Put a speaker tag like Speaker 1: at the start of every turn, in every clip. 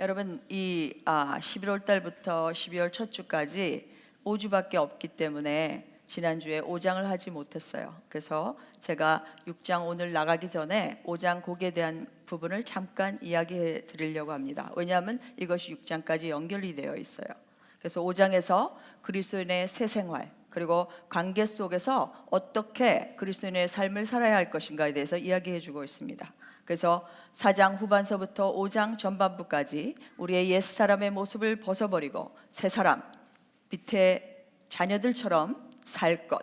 Speaker 1: 여러분, 11월 달부터 12월 첫 주까지 5주밖에 없기 때문에 지난주에 5장을 하지 못했어요. 그래서 제가 6장 오늘 나가기 전에 5장 곡에 대한 부분을 잠깐 이야기해 드리려고 합니다. 왜냐하면 이것이 6장까지 연결이 되어 있어요. 그래서 5장에서 그리스도인의 새 생활, 그리고 관계 속에서 어떻게 그리스도인의 삶을 살아야 할 것인가에 대해서 이야기해 주고 있습니다. 그래서 4장 후반서부터 5장 전반부까지 우리의 옛사람의 모습을 벗어버리고 새 사람, 밑에 자녀들처럼 살 것,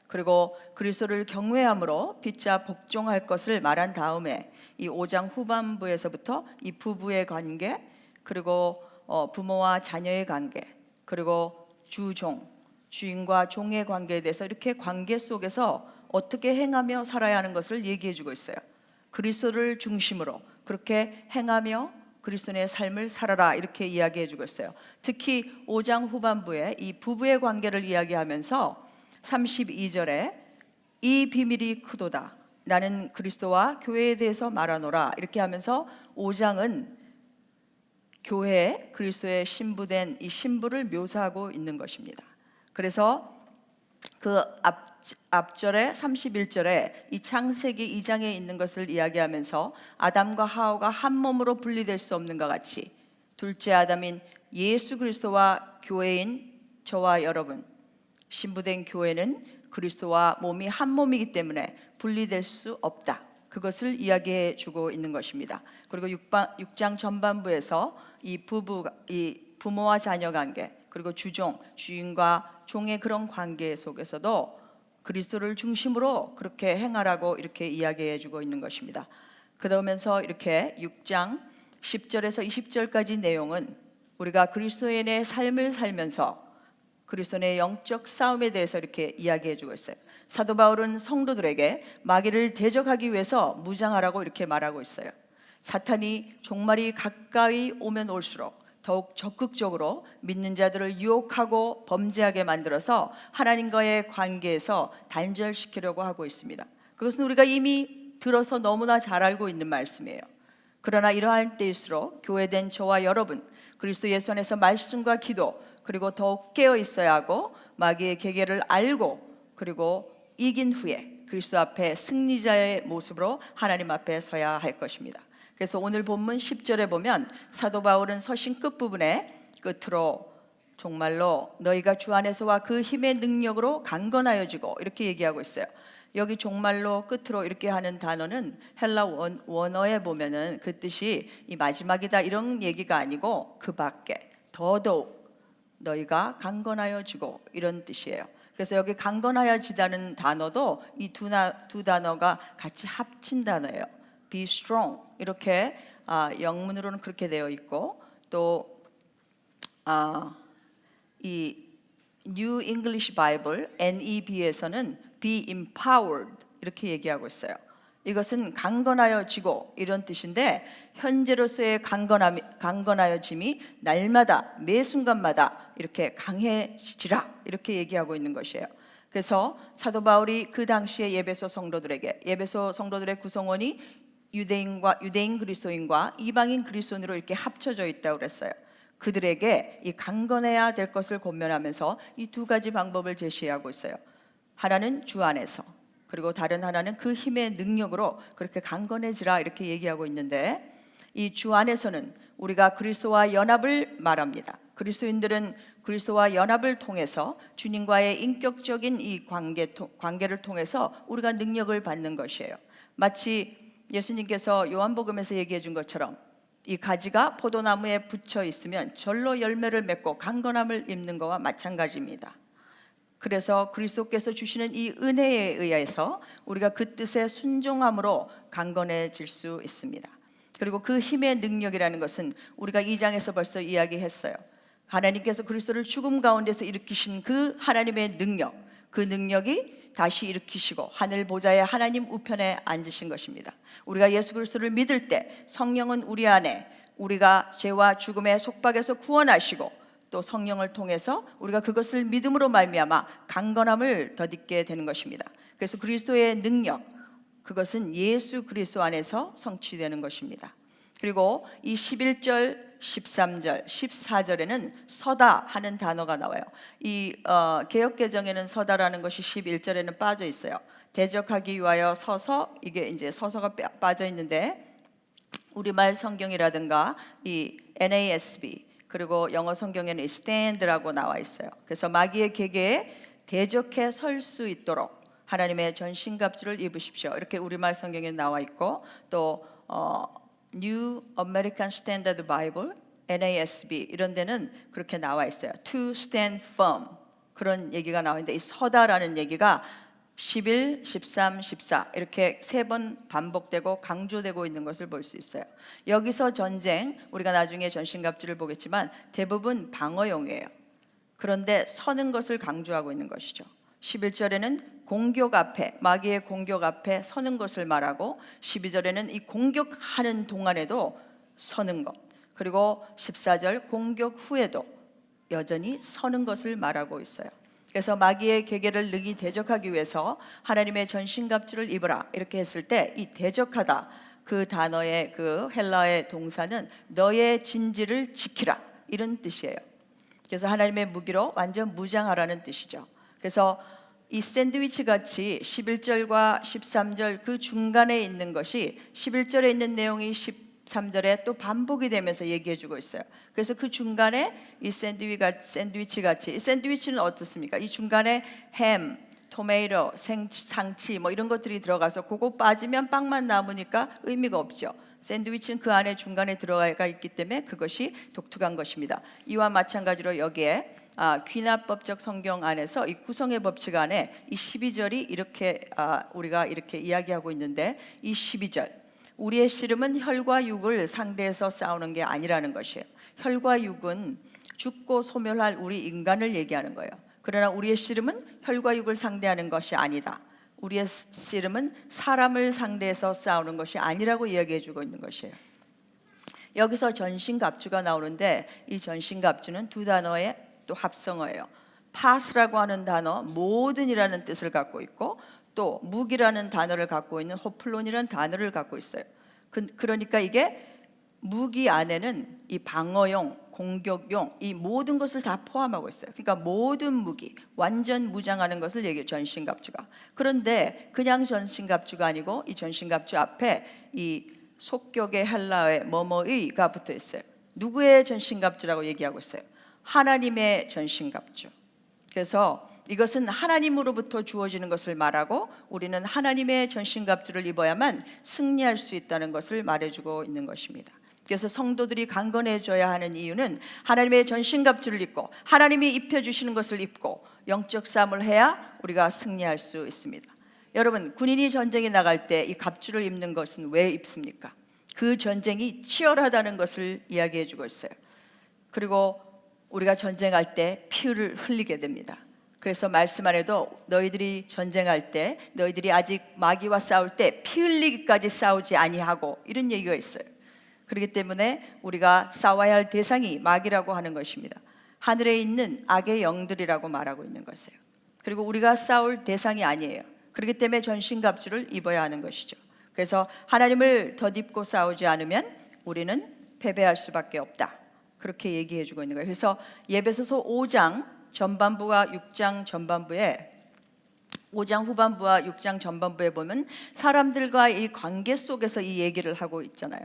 Speaker 1: 그리고 그리스도를 경외함으로 빛자 복종할 것을 말한 다음에 이 5장 후반부에서부터 이 부부의 관계, 그리고 부모와 자녀의 관계, 그리고 주종, 주인과 종의 관계에 대해서 이렇게 관계 속에서 어떻게 행하며 살아야 하는 것을 얘기해 주고 있어요. 그리스도를 중심으로 그렇게 행하며 그리스도의 삶을 살아라, 이렇게 이야기해 주고 있어요. 특히 5장 후반부에 이 부부의 관계를 이야기하면서 32절에 이 비밀이 크도다, 나는 그리스도와 교회에 대해서 말하노라, 이렇게 하면서 5장은 교회에 그리스도의 신부된 이 신부를 묘사하고 있는 것입니다. 그래서 그 앞절에 31절에 이 창세기 2장에 있는 것을 이야기하면서 아담과 하와가 한 몸으로 분리될 수 없는 것 같이 둘째 아담인 예수 그리스도와 교회인 저와 여러분, 신부된 교회는 그리스도와 몸이 한 몸이기 때문에 분리될 수 없다, 그것을 이야기해 주고 있는 것입니다. 그리고 6장 전반부에서 이 부모와 자녀 관계, 그리고 주인과 종의 그런 관계 속에서도 그리스도를 중심으로 그렇게 행하라고 이렇게 이야기해 주고 있는 것입니다. 그러면서 이렇게 6장 10절에서 20절까지 내용은 우리가 그리스도인의 삶을 살면서 그리스도의 영적 싸움에 대해서 이렇게 이야기해 주고 있어요. 사도 바울은 성도들에게 마귀를 대적하기 위해서 무장하라고 이렇게 말하고 있어요. 사탄이 종말이 가까이 오면 올수록 더욱 적극적으로 믿는 자들을 유혹하고 범죄하게 만들어서 하나님과의 관계에서 단절시키려고 하고 있습니다. 그것은 우리가 이미 들어서 너무나 잘 알고 있는 말씀이에요. 그러나 이러한 때일수록 교회된 저와 여러분, 그리스도 예수 안에서 말씀과 기도, 그리고 더욱 깨어 있어야 하고 마귀의 계계를 알고 그리고 이긴 후에 그리스도 앞에 승리자의 모습으로 하나님 앞에 서야 할 것입니다. 그래서 오늘 본문 10절에 보면 사도 바울은 서신 끝부분에 끝으로 정말로 너희가 주 안에서와 그 힘의 능력으로 강건하여지고, 이렇게 얘기하고 있어요. 여기 정말로 끝으로 이렇게 하는 단어는 헬라 원어에 보면은 그 뜻이 이 마지막이다 이런 얘기가 아니고 그 밖에 더더욱 너희가 강건하여지고, 이런 뜻이에요. 그래서 여기 강건하여지다는 단어도 이 두 단어가 같이 합친 단어예요. Be strong, 이렇게 영문으로는 그렇게 되어 있고, 또 이 New English Bible NEB에서는 be empowered, 이렇게 얘기하고 있어요. 이것은 강건하여지고 이런 뜻인데, 현재로서의 강건하여짐이 날마다 매 순간마다 이렇게 강해지라, 이렇게 얘기하고 있는 것이에요. 그래서 사도 바울이 그 당시에 예배소 성도들의 구성원이 유대인 그리스도인과 이방인 그리스도인으로 이렇게 합쳐져 있다고 그랬어요. 그들에게 이 강건해야 될 것을 권면하면서 이 두 가지 방법을 제시하고 있어요. 하나는 주 안에서, 그리고 다른 하나는 그 힘의 능력으로 그렇게 강건해지라, 이렇게 얘기하고 있는데, 이 주 안에서는 우리가 그리스도와 연합을 말합니다. 그리스도인들은 그리스도와 연합을 통해서 주님과의 인격적인 이 관계를 통해서 우리가 능력을 받는 것이에요. 마치 예수님께서 요한복음에서 얘기해 준 것처럼 이 가지가 포도나무에 붙여 있으면 절로 열매를 맺고 강건함을 입는 것과 마찬가지입니다. 그래서 그리스도께서 주시는 이 은혜에 의해서 우리가 그 뜻에 순종함으로 강건해질 수 있습니다. 그리고 그 힘의 능력이라는 것은 우리가 2장에서 벌써 이야기했어요. 하나님께서 그리스도를 죽음 가운데서 일으키신 그 하나님의 능력, 그 능력이 다시 일으키시고 하늘 보좌에 하나님 우편에 앉으신 것입니다. 우리가 예수 그리스도를 믿을 때 성령은 우리 안에, 우리가 죄와 죽음의 속박에서 구원하시고 또 성령을 통해서 우리가 그것을 믿음으로 말미암아 강건함을 덧입게 되는 것입니다. 그래서 그리스도의 능력, 그것은 예수 그리스도 안에서 성취되는 것입니다. 그리고 이 11절 13절, 14절에는 서다 하는 단어가 나와요. 이 개역개정에는 서다라는 것이 11절에는 빠져 있어요. 대적하기 위하여 서서, 이게 이제 서서가 빠져 있는데 우리말 성경이라든가 이 NASB 그리고 영어 성경에는 stand라고 나와 있어요. 그래서 마귀의 계계에 대적해 설 수 있도록 하나님의 전신갑주를 입으십시오. 이렇게 우리말 성경에 나와 있고 또 New American Standard Bible, NASB 이런 데는 그렇게 나와 있어요. To stand firm 그런 얘기가 나오는데 이 서다라는 얘기가 11, 13, 14 이렇게 3번 반복되고 강조되고 있는 것을 볼 수 있어요. 여기서 전쟁, 우리가 나중에 전신갑주를 보겠지만 대부분 방어용이에요. 그런데 서는 것을 강조하고 있는 것이죠. 11절에는 공격 앞에, 마귀의 공격 앞에 서는 것을 말하고 12절에는 이 공격하는 동안에도 서는 것, 그리고 14절 공격 후에도 여전히 서는 것을 말하고 있어요. 그래서 마귀의 계계를 능히 대적하기 위해서 하나님의 전신갑주를 입으라 이렇게 했을 때 이 대적하다 그 단어의 그 헬라의 동사는 너의 진지를 지키라 이런 뜻이에요. 그래서 하나님의 무기로 완전 무장하라는 뜻이죠. 그래서 이 샌드위치 같이 11절과 13절 그 중간에 있는 것이 11절에 있는 내용이 13절에 또 반복이 되면서 얘기해 주고 있어요. 그래서 그 중간에 이 샌드위치 같이, 이 샌드위치는 어떻습니까? 이 중간에 햄, 토마토, 상치 뭐 이런 것들이 들어가서 그거 빠지면 빵만 남으니까 의미가 없죠. 샌드위치는 그 안에 중간에 들어가 있기 때문에 그것이 독특한 것입니다. 이와 마찬가지로 여기에 귀납법적 성경 안에서 이 구성의 법칙 안에 이 12절이 이렇게 우리가 이렇게 이야기하고 있는데 이 12절 우리의 씨름은 혈과 육을 상대해서 싸우는 게 아니라는 것이에요. 혈과 육은 죽고 소멸할 우리 인간을 얘기하는 거예요. 그러나 우리의 씨름은 혈과 육을 상대하는 것이 아니다. 우리의 씨름은 사람을 상대해서 싸우는 것이 아니라고 이야기해 주고 있는 것이에요. 여기서 전신갑주가 나오는데 이 전신갑주는 두 단어의 또 합성어예요. 파스라고 하는 단어 모든이라는 뜻을 갖고 있고 또 무기라는 단어를 갖고 있는 호플론이라는 단어를 갖고 있어요. 그러니까 이게 무기 안에는 이 방어용, 공격용 이 모든 것을 다 포함하고 있어요. 그러니까 모든 무기, 완전 무장하는 것을 얘기해요. 전신갑주가. 그런데 그냥 전신갑주가 아니고 이 전신갑주 앞에 이 속격의 헬라어의 뭐뭐의가 붙어 있어요. 누구의 전신갑주라고 얘기하고 있어요? 하나님의 전신갑주. 그래서 이것은 하나님으로부터 주어지는 것을 말하고 우리는 하나님의 전신갑주를 입어야만 승리할 수 있다는 것을 말해주고 있는 것입니다. 그래서 성도들이 강건해져야 하는 이유는 하나님의 전신갑주를 입고 하나님이 입혀주시는 것을 입고 영적 싸움을 해야 우리가 승리할 수 있습니다. 여러분, 군인이 전쟁에 나갈 때 이 갑주를 입는 것은 왜 입습니까? 그 전쟁이 치열하다는 것을 이야기해 주고 있어요. 그리고 우리가 전쟁할 때 피를 흘리게 됩니다. 그래서 말씀 안에도 너희들이 전쟁할 때 너희들이 아직 마귀와 싸울 때 피 흘리기까지 싸우지 아니하고 이런 얘기가 있어요. 그렇기 때문에 우리가 싸워야 할 대상이 마귀라고 하는 것입니다. 하늘에 있는 악의 영들이라고 말하고 있는 것이에요. 그리고 우리가 싸울 대상이 아니에요. 그렇기 때문에 전신갑주를 입어야 하는 것이죠. 그래서 하나님을 덧입고 싸우지 않으면 우리는 패배할 수밖에 없다. 그렇게 얘기해 주고 있는 거예요. 그래서 에베소서 5장 전반부와 6장 전반부에 5장 후반부와 6장 전반부에 보면 사람들과 이 관계 속에서 이 얘기를 하고 있잖아요.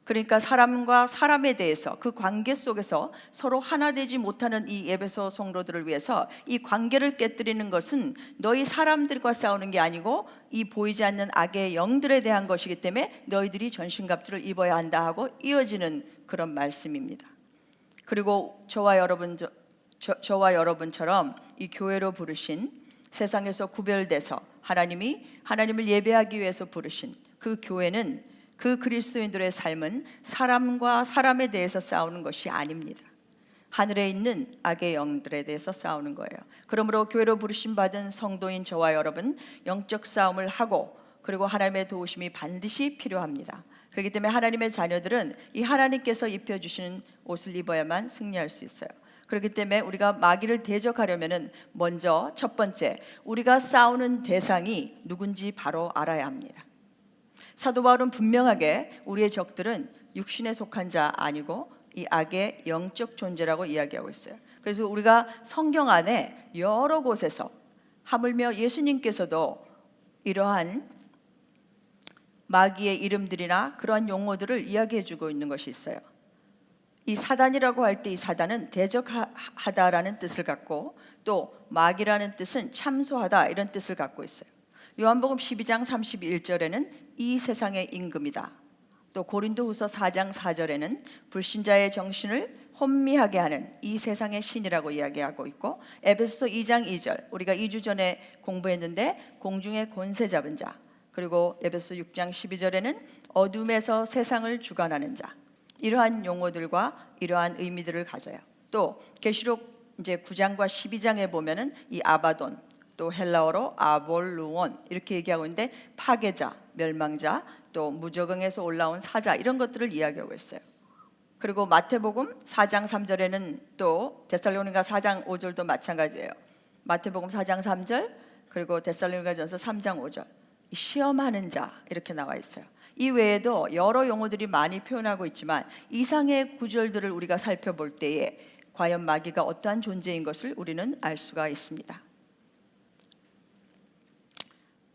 Speaker 1: 그러니까 사람과 사람에 대해서 그 관계 속에서 서로 하나 되지 못하는 이 에베소 성도들을 위해서 이 관계를 깨뜨리는 것은 너희 사람들과 싸우는 게 아니고 이 보이지 않는 악의 영들에 대한 것이기 때문에 너희들이 전신갑주를 입어야 한다 하고 이어지는 그런 말씀입니다. 그리고 저와 여러분처럼 이 교회로 부르신 세상에서 구별돼서 하나님을 예배하기 위해서 부르신 그 교회는 그 그리스도인들의 삶은 사람과 사람에 대해서 싸우는 것이 아닙니다. 하늘에 있는 악의 영들에 대해서 싸우는 거예요. 그러므로 교회로 부르심 받은 성도인 저와 여러분 영적 싸움을 하고 그리고 하나님의 도우심이 반드시 필요합니다. 그렇기 때문에 하나님의 자녀들은 이 하나님께서 입혀주시는 옷을 입어야만 승리할 수 있어요. 그렇기 때문에 우리가 마귀를 대적하려면 먼저 첫 번째 우리가 싸우는 대상이 누군지 바로 알아야 합니다. 사도 바울은 분명하게 우리의 적들은 육신에 속한 자 아니고 이 악의 영적 존재라고 이야기하고 있어요. 그래서 우리가 성경 안에 여러 곳에서 하물며 예수님께서도 이러한 마귀의 이름들이나 그러한 용어들을 이야기해 주고 있는 것이 있어요. 이 사단이라고 할 때 이 사단은 대적하다라는 뜻을 갖고 또 마귀라는 뜻은 참소하다 이런 뜻을 갖고 있어요. 요한복음 12장 31절에는 이 세상의 임금이다. 또 고린도후서 4장 4절에는 불신자의 정신을 혼미하게 하는 이 세상의 신이라고 이야기하고 있고, 에베소서 2장 2절 우리가 2주 전에 공부했는데 공중의 권세 잡은 자, 그리고 에베소 6장 12절에는 어둠에서 세상을 주관하는 자, 이러한 용어들과 이러한 의미들을 가져요. 또 계시록 이제 9장과 12장에 보면은 이 아바돈, 또 헬라어로 아볼루온 이렇게 얘기하고 있는데 파괴자, 멸망자, 또 무적응에서 올라온 사자 이런 것들을 이야기하고 있어요. 그리고 마태복음 4장 3절에는 또 데살로니가 4장 5절도 마찬가지예요. 마태복음 4장 3절 그리고 데살로니가전서 3장 5절 시험하는 자 이렇게 나와 있어요. 이 외에도 여러 용어들이 많이 표현하고 있지만 이상의 구절들을 우리가 살펴볼 때에 과연 마귀가 어떠한 존재인 것을 우리는 알 수가 있습니다.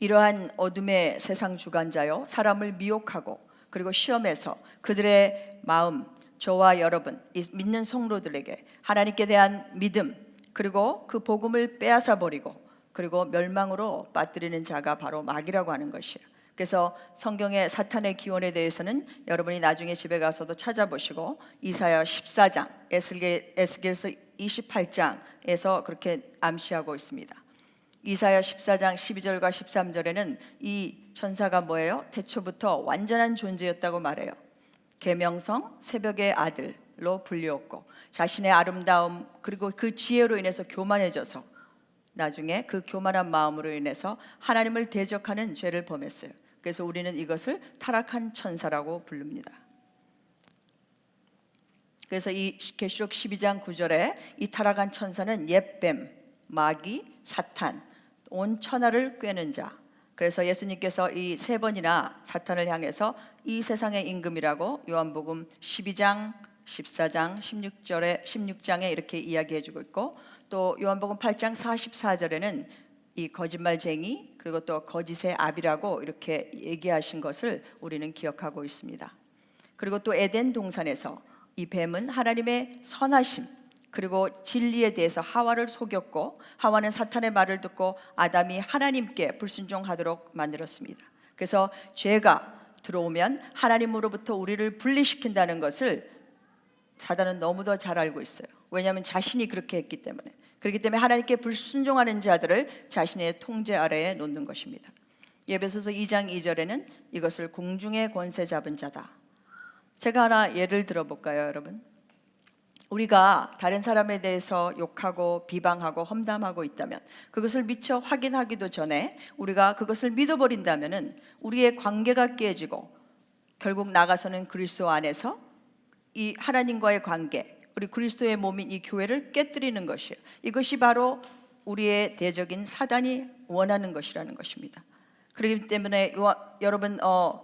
Speaker 1: 이러한 어둠의 세상 주관자요, 사람을 미혹하고 그리고 시험해서 그들의 마음, 저와 여러분 이 믿는 성도들에게 하나님께 대한 믿음 그리고 그 복음을 빼앗아 버리고 그리고 멸망으로 빠뜨리는 자가 바로 마귀라고 하는 것이에요. 그래서 성경의 사탄의 기원에 대해서는 여러분이 나중에 집에 가서도 찾아보시고 이사야 14장, 에스겔서 28장에서 그렇게 암시하고 있습니다. 이사야 14장 12절과 13절에는 이 천사가 뭐예요? 태초부터 완전한 존재였다고 말해요. 계명성, 새벽의 아들로 불리웠고 자신의 아름다움 그리고 그 지혜로 인해서 교만해져서 나중에 그 교만한 마음으로 인해서 하나님을 대적하는 죄를 범했어요. 그래서 우리는 이것을 타락한 천사라고 부릅니다. 그래서 이 계시록 12장 9절에 이 타락한 천사는 옛뱀, 마귀, 사탄, 온 천하를 꿰는 자. 그래서 예수님께서 이 세 번이나 사탄을 향해서 이 세상의 임금이라고 요한복음 12장, 14장, 16장에 이렇게 이야기해주고 있고, 또 요한복음 8장 44절에는 이 거짓말쟁이 그리고 또 거짓의 아비라고 이렇게 얘기하신 것을 우리는 기억하고 있습니다. 그리고 또 에덴 동산에서 이 뱀은 하나님의 선하심 그리고 진리에 대해서 하와를 속였고 하와는 사탄의 말을 듣고 아담이 하나님께 불순종하도록 만들었습니다. 그래서 죄가 들어오면 하나님으로부터 우리를 분리시킨다는 것을 사단은 너무도 잘 알고 있어요. 왜냐하면 자신이 그렇게 했기 때문에. 그렇기 때문에 하나님께 불순종하는 자들을 자신의 통제 아래에 놓는 것입니다. 에베소서 2장 2절에는 이것을 공중의 권세 잡은 자다. 제가 하나 예를 들어볼까요, 여러분? 우리가 다른 사람에 대해서 욕하고 비방하고 험담하고 있다면 그것을 미처 확인하기도 전에 우리가 그것을 믿어버린다면 우리의 관계가 깨지고 결국 나가서는 그리스도 안에서 이 하나님과의 관계, 우리 그리스도의 몸인 이 교회를 깨뜨리는 것이에요. 이것이 바로 우리의 대적인 사단이 원하는 것이라는 것입니다. 그렇기 때문에 여러분 욥기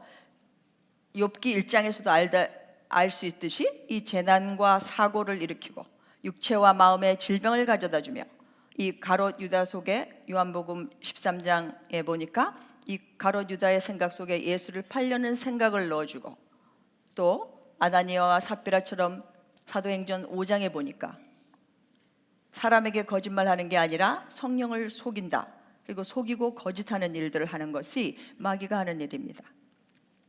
Speaker 1: 1장에서도 알 수 있듯이 이 재난과 사고를 일으키고 육체와 마음의 질병을 가져다 주며 이 가롯 유다 속에 요한복음 13장에 보니까 이 가롯 유다의 생각 속에 예수를 팔려는 생각을 넣어주고 또 아나니아와 삽비라처럼 사도행전 5장에 보니까 사람에게 거짓말하는 게 아니라 성령을 속인다. 그리고 속이고 거짓하는 일들을 하는 것이 마귀가 하는 일입니다.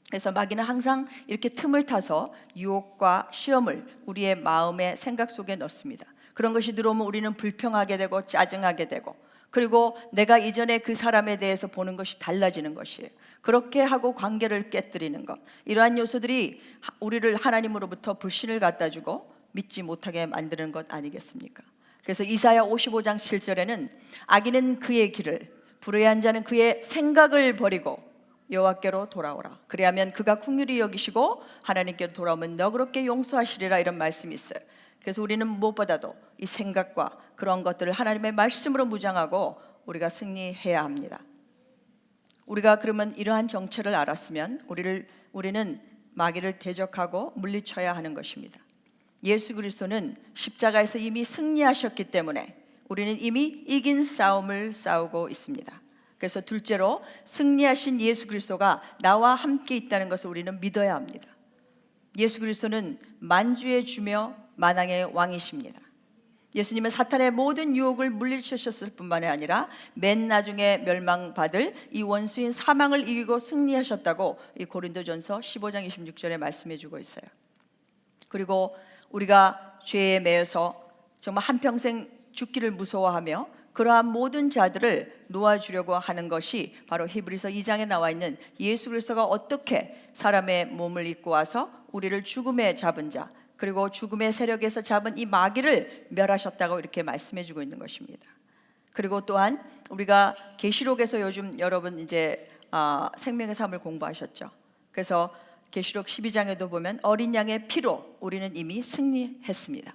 Speaker 1: 그래서 마귀는 항상 이렇게 틈을 타서 유혹과 시험을 우리의 마음의 생각 속에 넣습니다. 그런 것이 들어오면 우리는 불평하게 되고 짜증하게 되고 그리고 내가 이전에 그 사람에 대해서 보는 것이 달라지는 것이에요. 그렇게 하고 관계를 깨뜨리는 것, 이러한 요소들이 우리를 하나님으로부터 불신을 갖다 주고 믿지 못하게 만드는 것 아니겠습니까? 그래서 이사야 55장 7절에는 악인은 그의 길을, 불의한 자는 그의 생각을 버리고 여호와께로 돌아오라. 그리하면 그가 긍휼히 여기시고 하나님께로 돌아오면 너그럽게 용서하시리라, 이런 말씀이 있어요. 그래서 우리는 무엇보다도 이 생각과 그런 것들을 하나님의 말씀으로 무장하고 우리가 승리해야 합니다. 우리가 그러면 이러한 정체를 알았으면 우리는 마귀를 대적하고 물리쳐야 하는 것입니다. 예수 그리스도는 십자가에서 이미 승리하셨기 때문에 우리는 이미 이긴 싸움을 싸우고 있습니다. 그래서 둘째로, 승리하신 예수 그리스도가 나와 함께 있다는 것을 우리는 믿어야 합니다. 예수 그리스도는 만주의 주며 만왕의 왕이십니다. 예수님은 사탄의 모든 유혹을 물리치셨을 뿐만 아니라 맨 나중에 멸망받을 이 원수인 사망을 이기고 승리하셨다고 이 고린도전서 15장 26절에 말씀해 주고 있어요. 그리고 우리가 죄에 매여서 정말 한평생 죽기를 무서워하며 그러한 모든 자들을 놓아주려고 하는 것이 바로 히브리서 2장에 나와 있는 예수 그리스도가 어떻게 사람의 몸을 입고 와서 우리를 죽음에 잡은 자, 그리고 죽음의 세력에서 잡은 이 마귀를 멸하셨다고 이렇게 말씀해 주고 있는 것입니다. 그리고 또한 우리가 계시록에서 요즘 여러분 이제 생명의 삶을 공부하셨죠. 그래서 계시록 12장에도 보면 어린 양의 피로 우리는 이미 승리했습니다.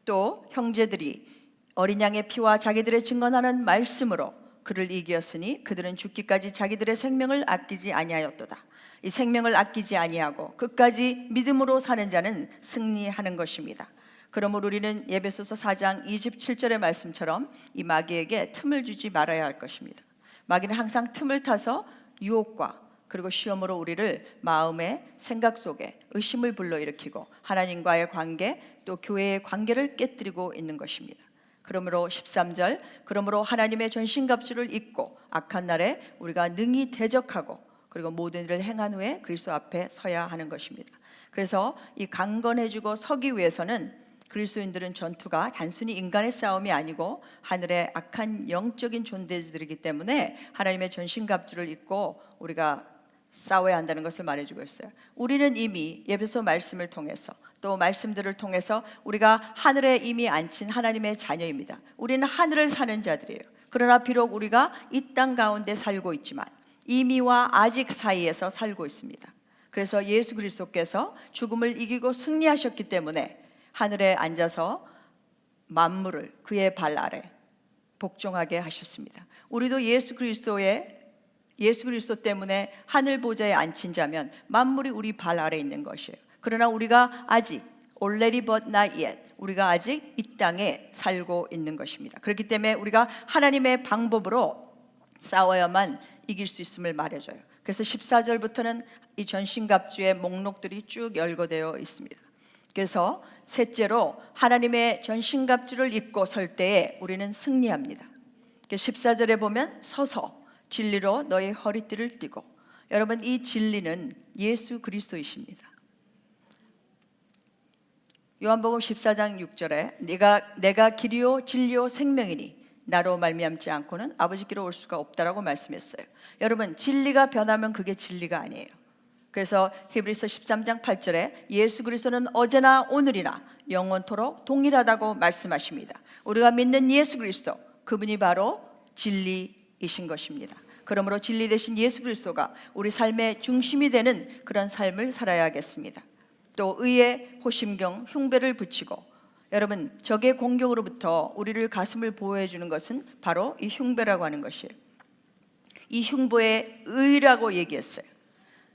Speaker 1: 또 형제들이 어린 양의 피와 자기들의 증언하는 말씀으로 그를 이기었으니 그들은 죽기까지 자기들의 생명을 아끼지 아니하였도다. 이 생명을 아끼지 아니하고 끝까지 믿음으로 사는 자는 승리하는 것입니다. 그러므로 우리는 에베소서 4장 27절의 말씀처럼 이 마귀에게 틈을 주지 말아야 할 것입니다. 마귀는 항상 틈을 타서 유혹과 그리고 시험으로 우리를 마음의 생각 속에 의심을 불러일으키고 하나님과의 관계 또 교회의 관계를 깨뜨리고 있는 것입니다. 그러므로 13절, 그러므로 하나님의 전신갑주를 입고 악한 날에 우리가 능히 대적하고 그리고 모든 일을 행한 후에 그리스도 앞에 서야 하는 것입니다. 그래서 이 강건해지고 서기 위해서는 그리스도인들은 전투가 단순히 인간의 싸움이 아니고 하늘의 악한 영적인 존재들이기 때문에 하나님의 전신갑주를 입고 우리가 싸워야 한다는 것을 말해주고 있어요. 우리는 이미 에베소 말씀을 통해서 또 말씀들을 통해서 우리가 하늘에 이미 앉힌 하나님의 자녀입니다. 우리는 하늘을 사는 자들이에요. 그러나 비록 우리가 이 땅 가운데 살고 있지만 이미와 아직 사이에서 살고 있습니다. 그래서 예수 그리스도께서 죽음을 이기고 승리하셨기 때문에 하늘에 앉아서 만물을 그의 발 아래 복종하게 하셨습니다. 우리도 예수 그리스도 때문에 하늘 보좌에 앉힌 자면 만물이 우리 발 아래 있는 것이에요. 그러나 우리가 아직 already but not yet, 우리가 아직 이 땅에 살고 있는 것입니다. 그렇기 때문에 우리가 하나님의 방법으로 싸워야만 이길 수 있음을 말해줘요. 그래서 14절부터는 이 전신갑주의 목록들이 쭉 열거되어 있습니다. 그래서 셋째로 하나님의 전신갑주를 입고 설 때에 우리는 승리합니다. 14절에 보면 서서 진리로 너의 허리띠를 띠고, 여러분 이 진리는 예수 그리스도이십니다. 요한복음 14장 6절에 내가 길이요 진리요 생명이니 나로 말미암지 않고는 아버지께로 올 수가 없다라고 말씀했어요. 여러분 진리가 변하면 그게 진리가 아니에요. 그래서 히브리서 13장 8절에 예수 그리스도는 어제나 오늘이나 영원토록 동일하다고 말씀하십니다. 우리가 믿는 예수 그리스도, 그분이 바로 진리이신 것입니다. 그러므로 진리 되신 예수 그리스도가 우리 삶의 중심이 되는 그런 삶을 살아야겠습니다. 또 의의 호심경 흉배를 붙이고, 여러분 적의 공격으로부터 우리를 가슴을 보호해 주는 것은 바로 이 흉배라고 하는 것이에요. 이 흉보의 의라고 얘기했어요.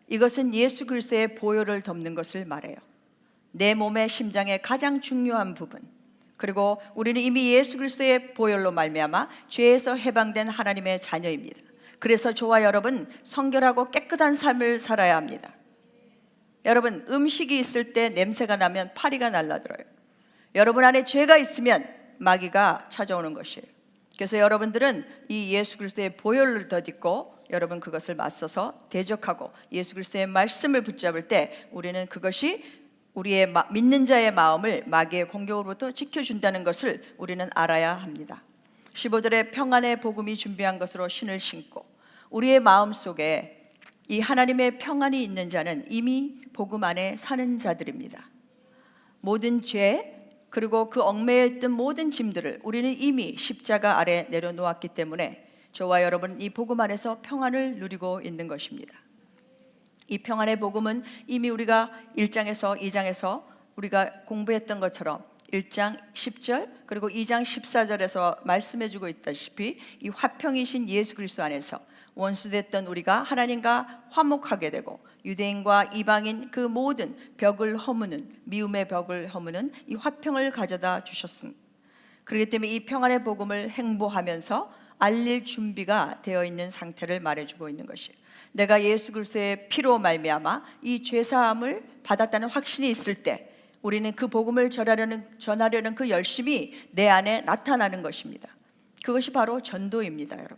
Speaker 1: 이것은 예수 그리스도의 보혈을 덮는 것을 말해요. 내 몸의 심장의 가장 중요한 부분, 그리고 우리는 이미 예수 그리스도의 보혈로 말미암아 죄에서 해방된 하나님의 자녀입니다. 그래서 저와 여러분 성결하고 깨끗한 삶을 살아야 합니다. 여러분 음식이 있을 때 냄새가 나면 파리가 날아들어요. 여러분 안에 죄가 있으면 마귀가 찾아오는 것이에요. 그래서 여러분들은 이 예수 그리스도의 보혈을 덧입고 여러분 그것을 맞서서 대적하고 예수 그리스도의 말씀을 붙잡을 때 우리는 그것이 우리의 믿는 자의 마음을 마귀의 공격으로부터 지켜준다는 것을 우리는 알아야 합니다. 15절의 평안의 복음이 준비한 것으로 신을 신고, 우리의 마음 속에 이 하나님의 평안이 있는 자는 이미 복음 안에 사는 자들입니다. 모든 죄 그리고 그 얽매여 있던 모든 짐들을 우리는 이미 십자가 아래 내려놓았기 때문에 저와 여러분은 이 복음 안에서 평안을 누리고 있는 것입니다. 이 평안의 복음은 이미 우리가 1장에서 2장에서 우리가 공부했던 것처럼 1장 10절 그리고 2장 14절에서 말씀해주고 있다시피 이 화평이신 예수 그리스도 안에서 원수됐던 우리가 하나님과 화목하게 되고 유대인과 이방인 그 모든 벽을 허무는 미움의 벽을 허무는 이 화평을 가져다 주셨습니다. 그렇기 때문에 이 평안의 복음을 행보하면서 알릴 준비가 되어 있는 상태를 말해주고 있는 것이에요. 내가 예수 그리스도의 피로 말미암아 이 죄사함을 받았다는 확신이 있을 때 우리는 그 복음을 전하려는 그 열심이 내 안에 나타나는 것입니다. 그것이 바로 전도입니다, 여러분.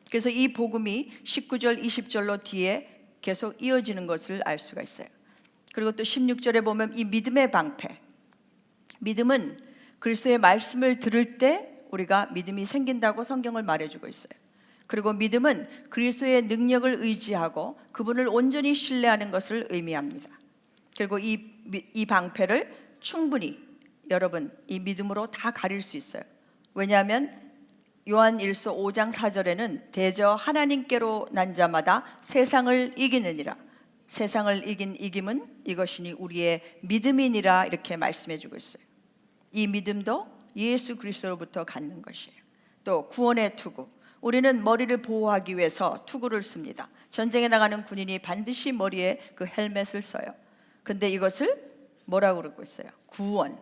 Speaker 1: 그래서 이 복음이 19절, 20절로 뒤에 계속 이어지는 것을 알 수가 있어요. 그리고 또 16절에 보면 이 믿음의 방패, 믿음은 그리스도의 말씀을 들을 때 우리가 믿음이 생긴다고 성경을 말해주고 있어요. 그리고 믿음은 그리스도의 능력을 의지하고 그분을 온전히 신뢰하는 것을 의미합니다. 그리고 이 방패를 충분히 여러분 이 믿음으로 다 가릴 수 있어요. 왜냐하면 요한 1서 5장 4절에는 대저 하나님께로 난 자마다 세상을 이기느니라. 세상을 이긴 이김은 이것이니 우리의 믿음이니라 이렇게 말씀해 주고 있어요. 이 믿음도 예수 그리스도로부터 갖는 것이에요. 또 구원의 투구, 우리는 머리를 보호하기 위해서 투구를 씁니다. 전쟁에 나가는 군인이 반드시 머리에 그 헬멧을 써요. 근데 이것을 뭐라고 그러고 있어요? 구원.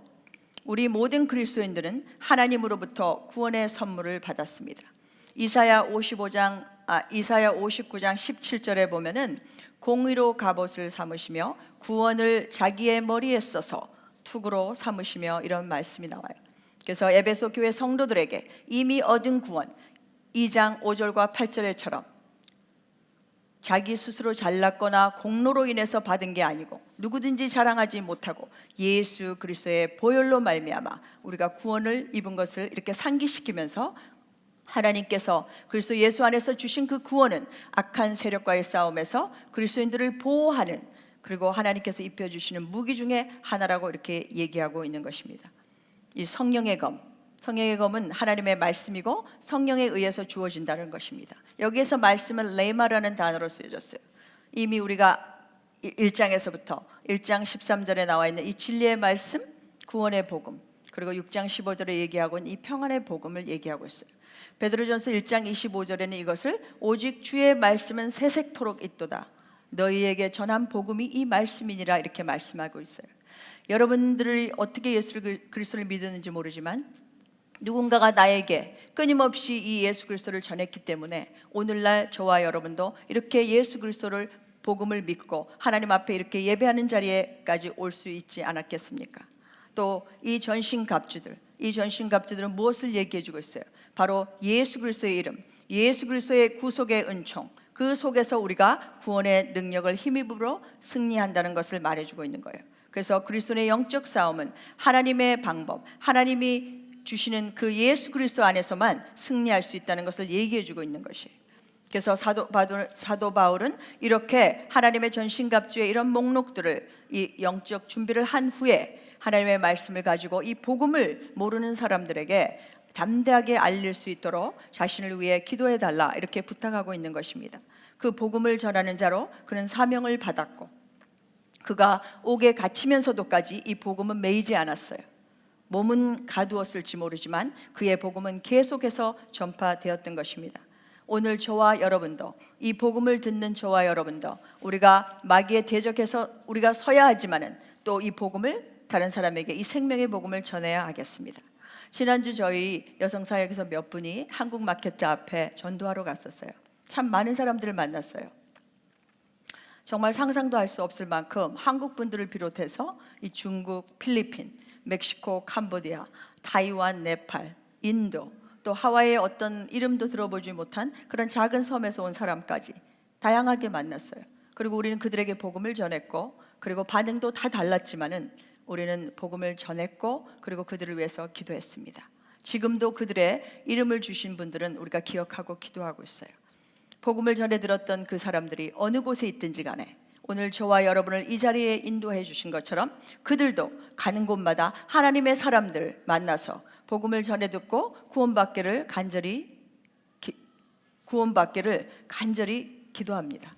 Speaker 1: 우리 모든 그리스도인들은 하나님으로부터 구원의 선물을 받았습니다. 이사야 59장 17절에 보면은 공의로 갑옷을 삼으시며 구원을 자기의 머리에 써서 투구로 삼으시며 이런 말씀이 나와요. 그래서 에베소 교회 성도들에게 이미 얻은 구원 2장 5절과 8절에처럼 자기 스스로 잘났거나 공로로 인해서 받은 게 아니고 누구든지 자랑하지 못하고 예수 그리스도의 보혈로 말미암아 우리가 구원을 입은 것을 이렇게 상기시키면서 하나님께서 그리스도 예수 안에서 주신 그 구원은 악한 세력과의 싸움에서 그리스도인들을 보호하는 그리고 하나님께서 입혀주시는 무기 중에 하나라고 이렇게 얘기하고 있는 것입니다. 이 성령의 검, 성령의 검은 하나님의 말씀이고 성령에 의해서 주어진다는 것입니다. 여기에서 말씀은 레마라는 단어로 쓰여졌어요. 이미 우리가 1장에서부터 1장 13절에 나와 있는 이 진리의 말씀, 구원의 복음, 그리고 6장 15절에 얘기하고 있는 이 평안의 복음을 얘기하고 있어요. 베드로전서 1장 25절에는 이것을 오직 주의 말씀은 세색토록 있도다. 너희에게 전한 복음이 이 말씀이니라 이렇게 말씀하고 있어요. 여러분들이 어떻게 예수 그리스도를 믿었는지 모르지만 누군가가 나에게 끊임없이 이 예수 그리스도를 전했기 때문에 오늘날 저와 여러분도 이렇게 예수 그리스도를 복음을 믿고 하나님 앞에 이렇게 예배하는 자리에까지 올 수 있지 않았겠습니까? 또 이 전신갑주들은 무엇을 얘기해 주고 있어요? 바로 예수 그리스도의 이름, 예수 그리스도의 구속의 은총, 그 속에서 우리가 구원의 능력을 힘입으로 승리한다는 것을 말해주고 있는 거예요. 그래서 그리스도의 영적 싸움은 하나님의 방법, 하나님이 주시는 그 예수 그리스도 안에서만 승리할 수 있다는 것을 얘기해주고 있는 것이에요. 그래서 사도 바울은 이렇게 하나님의 전신갑주의 이런 목록들을 이 영적 준비를 한 후에 하나님의 말씀을 가지고 이 복음을 모르는 사람들에게 담대하게 알릴 수 있도록 자신을 위해 기도해 달라 이렇게 부탁하고 있는 것입니다. 그 복음을 전하는 자로 그는 사명을 받았고 그가 옥에 갇히면서도까지 이 복음은 매이지 않았어요. 몸은 가두었을지 모르지만 그의 복음은 계속해서 전파되었던 것입니다. 오늘 저와 여러분도 이 복음을 듣는 저와 여러분도 우리가 마귀에 대적해서 우리가 서야 하지만은 또 이 복음을 다른 사람에게 이 생명의 복음을 전해야 하겠습니다. 지난주 저희 여성사역에서 몇 분이 한국 마케트 앞에 전도하러 갔었어요. 참 많은 사람들을 만났어요. 정말 상상도 할 수 없을 만큼 한국 분들을 비롯해서 이 중국, 필리핀, 멕시코, 캄보디아, 타이완, 네팔, 인도, 또 하와이의 어떤 이름도 들어보지 못한 그런 작은 섬에서 온 사람까지 다양하게 만났어요. 그리고 우리는 그들에게 복음을 전했고 그리고 반응도 다 달랐지만은 우리는 복음을 전했고 그리고 그들을 위해서 기도했습니다. 지금도 그들의 이름을 주신 분들은 우리가 기억하고 기도하고 있어요. 복음을 전해 들었던 그 사람들이 어느 곳에 있든지 간에 오늘 저와 여러분을 이 자리에 인도해 주신 것처럼 그들도 가는 곳마다 하나님의 사람들 만나서 복음을 전해 듣고 구원받기를 간절히 기도합니다.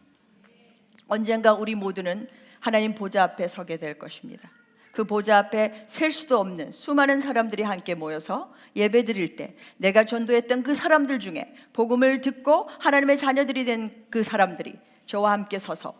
Speaker 1: 언젠가 우리 모두는 하나님 보좌 앞에 서게 될 것입니다. 그 보좌 앞에 셀 수도 없는 수많은 사람들이 함께 모여서 예배 드릴 때 내가 전도했던 그 사람들 중에 복음을 듣고 하나님의 자녀들이 된 그 사람들이 저와 함께 서서,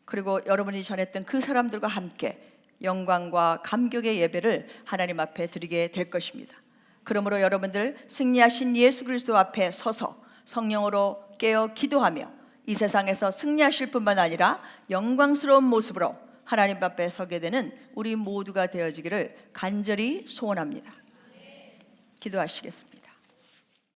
Speaker 1: 그리고 여러분이 전했던 그 사람들과 함께 영광과 감격의 예배를 하나님 앞에 드리게 될 것입니다. 그러므로 여러분들 승리하신 예수 그리스도 앞에 서서 성령으로 깨어 기도하며 이 세상에서 승리하실 뿐만 아니라 영광스러운 모습으로 하나님 앞에 서게 되는 우리 모두가 되어지기를 간절히 소원합니다. 기도하시겠습니다.